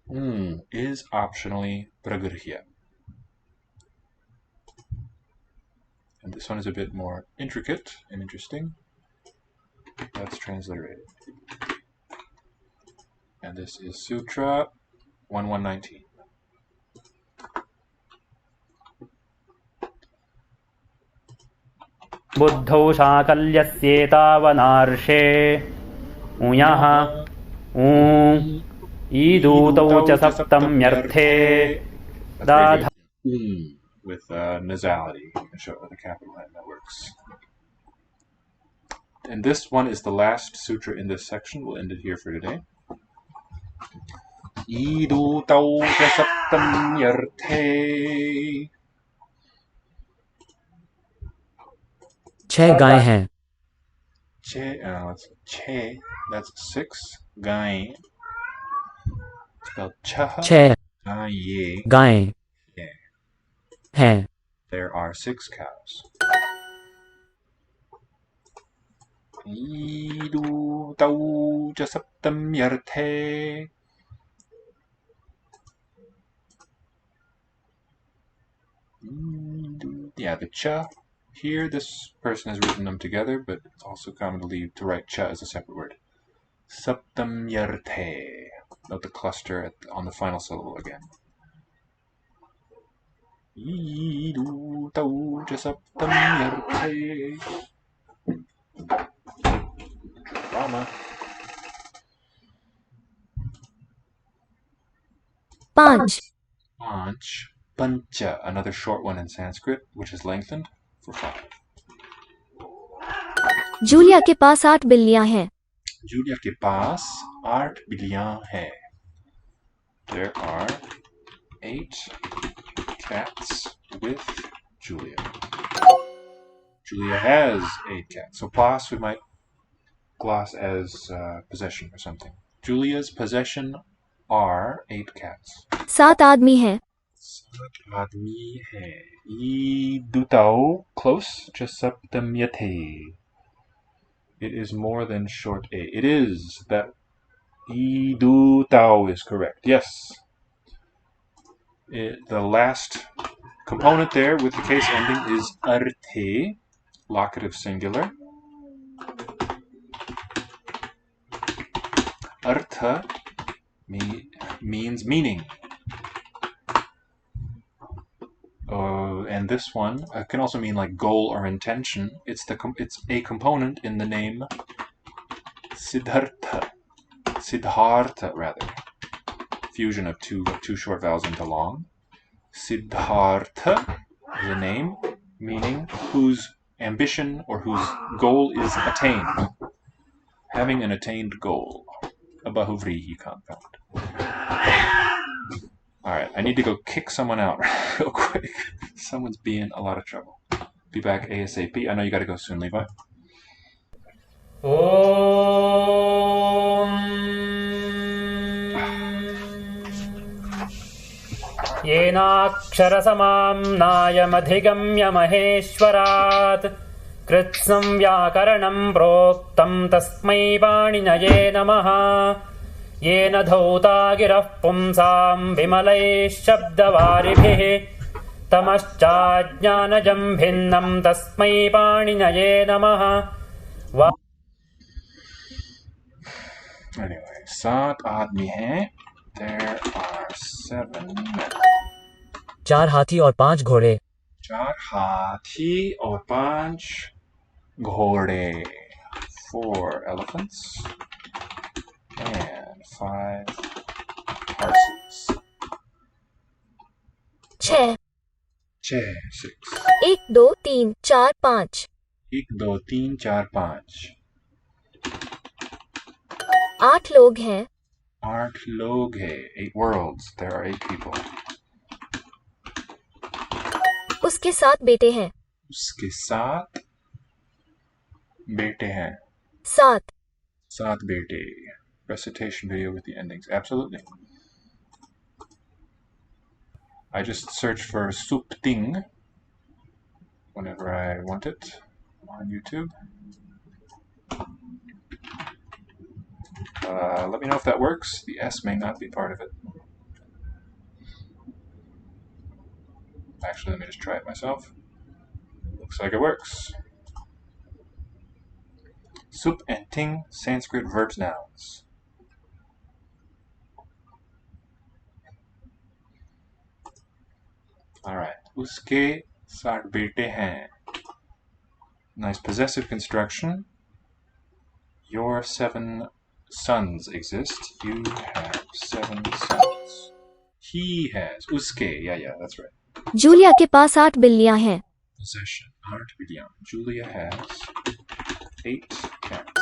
is optionally pragrihya. And this one is a bit more intricate and interesting. That's transliterated. And this is Sutra 1119. बुद्धौ शाकल्यस्येतावनार्षे उञः ऊँ ईदूतौ च सप्तम्यर्थे दाध. With nasality, the capital N, that works. And this one is the last sutra in this section. We'll end it here for today. Idutau cha saptamyarthe. 6 गायें हैं. Che, that's 6. Gaye. Spelled chaha. 6 Gaye. गायें हैं. There are 6 cows. Idutau cha saptamyarthe. Yeah, the cha. Here, this person has written them together, but it's also common to write cha as a separate word. Saptamyarthe. Note the cluster on the final syllable again. Idutau cha saptamyarthe. Drama. Panch. Pancha, another short one in Sanskrit, which is lengthened for 5. Julia के पास 8 बिल्लियां हैं. Julia ke paas 8 billion hai. There are 8 cats with Julia. Julia has 8 cats. So paas we might gloss as possession or something. Julia's possession are 8 cats. 7 आदमी हैं. 7 आदमी hai. Idutau, close, cha saptamyate. It is more than short a. It is that idutau is correct. Yes. The last component there with the case ending is arte, locative singular. Artha means meaning. And this one can also mean like goal or intention. It's a component in the name Siddhartha. Siddhartha, rather. Fusion of two short vowels into long. Siddhartha is a name meaning whose ambition or whose goal is attained. Having an attained goal. A Bahuvrihi compound. Alright, I need to go kick someone out real quick. Someone's being a lot of trouble. Be back ASAP. I know you gotta go soon, Levi. येनाक्षरसमाम्नायमधिगम्य महेश्वरात् कृत्स्नं व्याकरणं प्रोक्तं तस्मै पाणिनये नमः येन धौता गिरः पुंसां विमलैः शब्दवारिभिः तमश्चाज्ञानजं भिन्नं तस्मै पाणिनये नमः Anyway, 7 आदमी हैं. There are 7 men. 4 हाथी और 5 घोड़े 4 हाथी और 5 घोड़े. 4 elephants and 5 horses. 6 6. 1 2 3 4 5 1 2 3 4 5. 8 लोग हैं 8 लोग हैं. 8 worlds. There are 8 people. उसके 7 बेटे हैं उसके 7 बेटे हैं. 7 7 बेटे. Recitation video with the endings. Absolutely. I just search for supting whenever I want it on YouTube. Let me know if that works. The S may not be part of it. Actually, let me just try it myself. Looks like it works. Sup and ting, Sanskrit verbs, nouns. Alright. Uske 7 bete hain. Nice possessive construction. Your 7 sons exist. You have 7 sons. He has. Uske. Yeah, that's right. Julia के पास 8 बिल्लियां हैं Possession. 8 billion. Julia has 8 cats.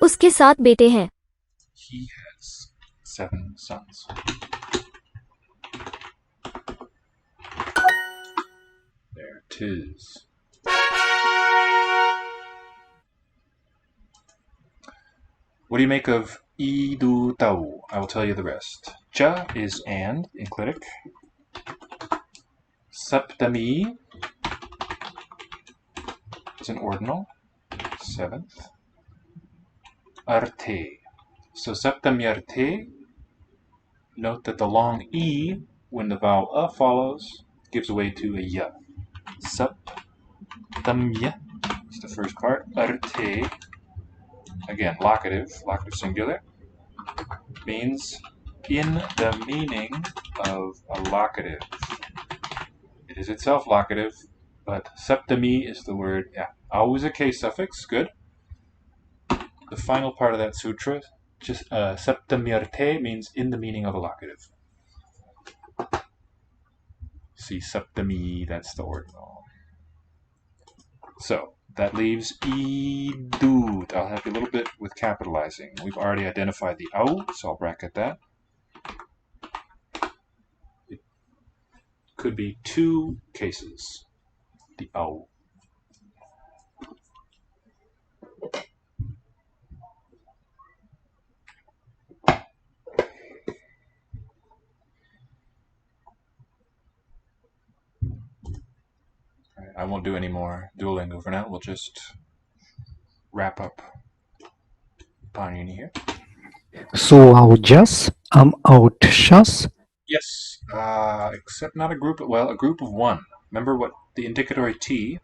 उसके 7 बेटे हैं He has 7 sons. There it is. What do you make of idu tau? I will tell you the rest. Cha is and, enclitic. Saptami is an ordinal. 7th. Arte. So saptamyarte, note that the long E, when the vowel A follows, gives way to a ya. Saptamya is the first part. Arte, again, locative singular, means in the meaning of a locative. It is itself locative, but septami is the word, always a case suffix, good. The final part of that sutra, just septamyarte, means in the meaning of a locative. See, septami, that's the ordinal. So, that leaves idut. I'll help you a little bit with capitalizing. We've already identified the au, so I'll bracket that. It could be 2 cases. The au. I won't do any more Duolingo for now. We'll just wrap up Panini here. Suauģas, am augšas, Yes, except not a group, well, a group of one. Remember what the indicatory T.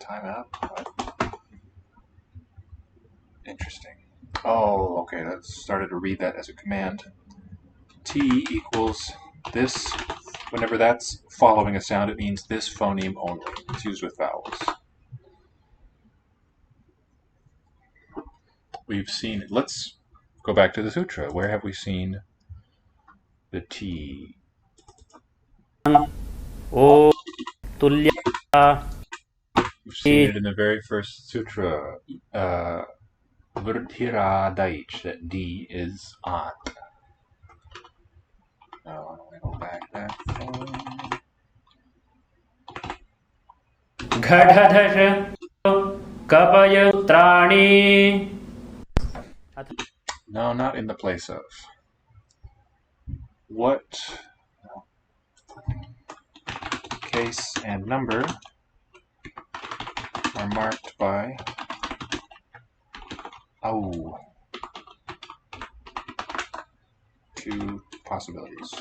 Time out. What? Interesting. Oh, okay, let's started to read that as a command. T equals this. Whenever that's following a sound, it means this phoneme only. It's used with vowels. We've seen it. Let's go back to the sutra. Where have we seen the T? O tulya. We've seen it in the very first sutra. Vrdhira Daich, that D is on. Now I'm going to go back that far. Ghadadhash kapayatrani. No, not in the place of. What case and number are marked by au? Two possibilities.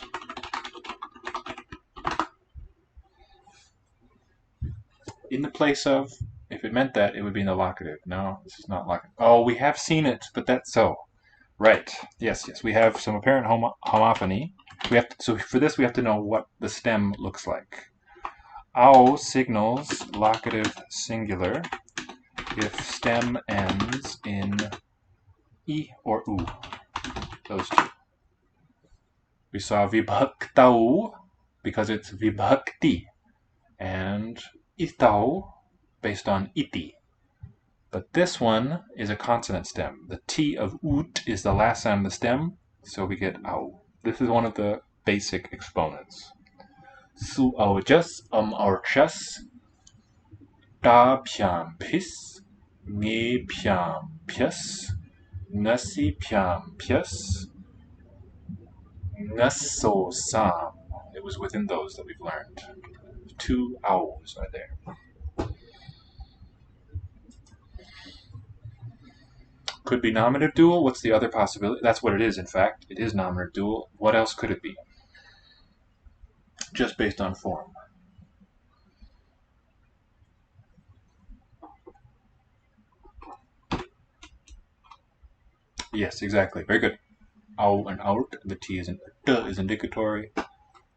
In the place of, if it meant that, it would be in the locative. No, this is not locative. Oh, we have seen it, but that's so. Right. Yes, we have some apparent homophony. So for this, we have to know what the stem looks like. Au signals locative singular if stem ends in I or U. Those two. We saw vibhaktau because it's vibhakti, and itau based on iti. But this one is a consonant stem. The T of ut is the last sound of the stem, so we get au. This is one of the basic exponents. Su aujas orchas, ta pyam pis, nge pyam pyas, nasi pyam pyas, naso sam. It was within those that we've learned. Two owls are there. Could be nominative dual. What's the other possibility? That's what it is, in fact. It is nominative dual. What else could it be? Just based on form. Yes, exactly. Very good. Au and out. The T is indicatory.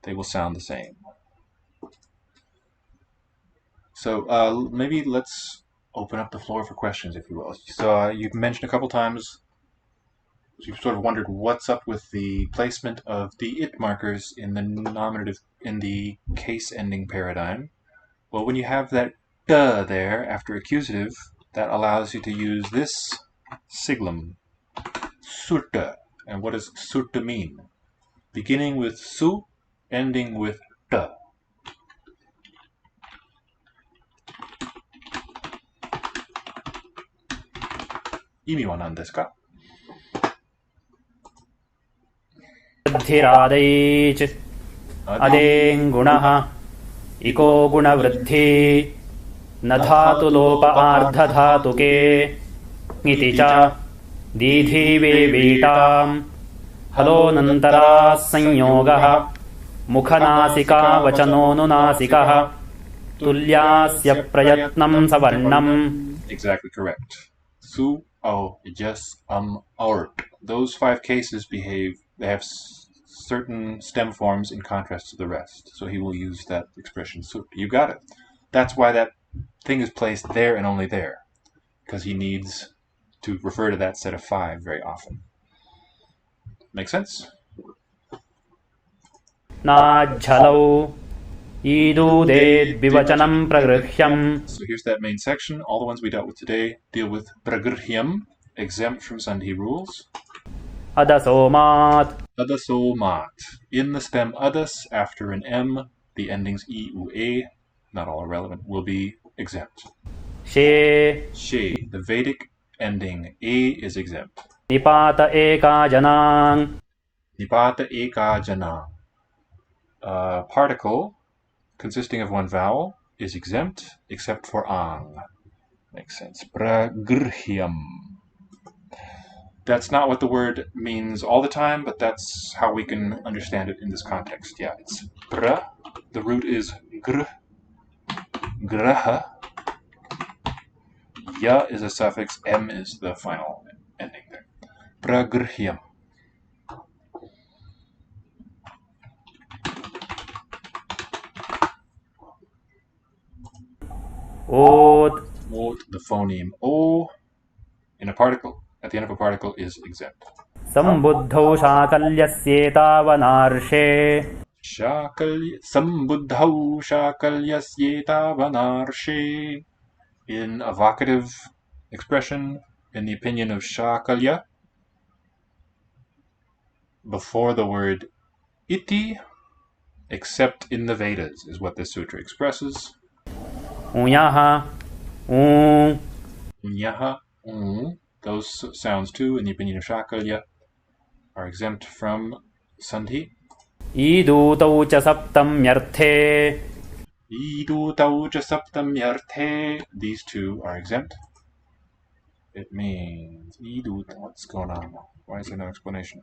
They will sound the same. So maybe let's open up the floor for questions, if you will. So you've mentioned a couple times, you've sort of wondered what's up with the placement of the it markers in the nominative, in the case ending paradigm. Well, when you have that duh there after accusative, that allows you to use this siglum, surta. And what does surta mean? Beginning with su, ending with duh. Imi wa nan desu ka? वृद्धिरादैच अदें गुणः eco गुणवृद्धि न धातुलोप आर्धधातुके इति च दीधिवेवीटाम् हलोऽनन्तराः संयोगः मुखनासिका वचनोऽनुनासिकः तुल्यास्य प्रयत्नं सवर्णम्. Exactly correct. Su, au, jas, ort. Those 5 cases they have certain stem forms in contrast to the rest. So he will use that expression. So you got it. That's why that thing is placed there and only there. Because he needs to refer to that set of 5 very often. Make sense? नाज्झलौ ईदूदेद् विवचनं प्रगृह्यम्. So here's that main section. All the ones we dealt with today deal with pragrhyam, exempt from sandhi rules. अदसोमात्. Adasomat. In the stem adas, after an M, the endings E, U, A, not all are relevant, will be exempt. शे. She, the Vedic ending A is exempt. निपात एका जनां. Nipata eka jana. Particle consisting of one vowel is exempt except for ang. Makes sense. Pragrhyam. That's not what the word means all the time, but that's how we can understand it in this context. Yeah, it's pra. The root is gr. Graha. Ya is a suffix. M is the final ending there. Pragrhyam. Ot. Ot, the phoneme O in a particle, at the end of a particle, is exempt. Sambuddhau shakalyasyetavanarше. Sambuddhau shakalyasyetabanarshe. In a vocative expression, in the opinion of Shakalya, before the word iti, except in the Vedas, is what this sutra expresses. Unyaha. Unyaha, those sounds too, in the opinion of Shakalya, are exempt from sandhi. Idutau cha saptamyarthe. Idutau cha saptamyarthe. These two are exempt. It means what's going on? Why is there no explanation?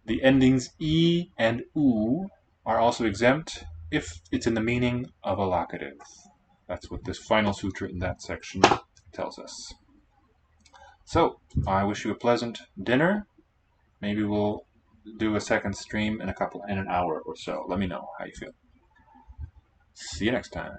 The endings e and u are also exempt if it's in the meaning of a locative. That's what this final sutra in that section tells us. So, I wish you a pleasant dinner. Maybe we'll do a second stream in an hour or so. Let me know how you feel. See you next time.